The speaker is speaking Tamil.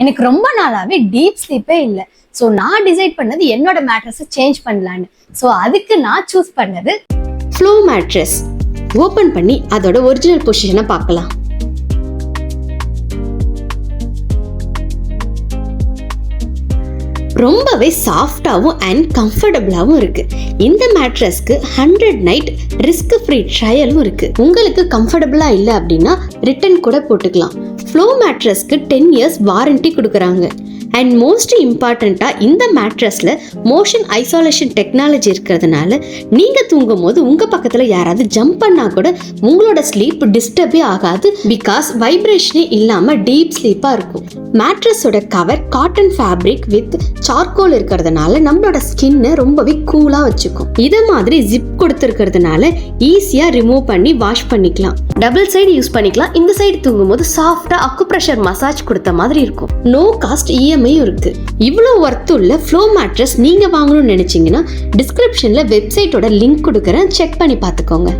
எனக்கு ரொம்ப நாளாவே டீப் ஸ்லீப்பே இல்லை. ஸோ நான் டிசைட் பண்ணது என்னோட மேட்ரஸை சேஞ்ச் பண்ணலான்னு. ஸோ அதுக்கு நான் சூஸ் பண்ணது ஃப்ளோ மேட்ரஸ். ஓபன் பண்ணி அதோட ஒரிஜினல் பொசிஷனை பார்க்கலாம். ரொம்பவே சாஃப்டாகவும் அண்ட் கம்ஃபர்டபுளாகவும் இருக்கு. இந்த மேட்ரஸ்க்கு 100 நைட் ரிஸ்க் ஃப்ரீ ட்ரையலும் இருக்கு. உங்களுக்கு கம்ஃபர்டபுளா இல்லை அப்படின்னா ரிட்டர்ன் கூட போட்டுக்கலாம். ஃப்ளோ மேட்ரஸ்க்கு 10 இயர்ஸ் வாரண்டி கொடுக்குறாங்க. அண்ட் மோஸ்ட் இம்பார்ட்டண்டா இந்த மேட்ரஸ்ல மோஷன் ஐசோலேஷன் டெக்னாலஜி இருக்கிறதுனால நீங்க தூங்கும் போது உங்க பக்கத்துல யாராவது ஜம்ப் பண்ணா கூட உங்களோட ஸ்லீப் டிஸ்டர்பே ஆகாது. பிகாஸ் வைப்ரேஷனே இல்லாம டீப் ஸ்லீப்பா இருக்கும். மேட்ரஸோட cover cotton fabric with charcoal இருக்கிறதுனால நம்மளோட ஸ்கின்னை ரொம்பவே கூலா வச்சுக்கும். இத மாதிரி ஜிப் கொடுத்துருக்கிறதுனால ஈஸியா ரிமூவ் பண்ணி வாஷ் பண்ணிக்கலாம். டபுள் சைடு யூஸ் பண்ணிக்கலாம். இந்த சைடு தூங்கும் போது சாஃப்டா அக்குப்ரெஷர் மசாஜ் கொடுத்த மாதிரி இருக்கும். நோ காஸ்ட் இஎம்ஐ இருக்கு. இவ்வளவு ஒர்த்துள்ள ஃப்ளோ மேட்ரஸ் நீங்க வாங்கணும்னு நினைச்சீங்கன்னா டிஸ்கிரிப்ஷன்ல வெப்சைட்டோட லிங்க் கொடுக்கறேன், செக் பண்ணி பார்த்துக்கோங்க.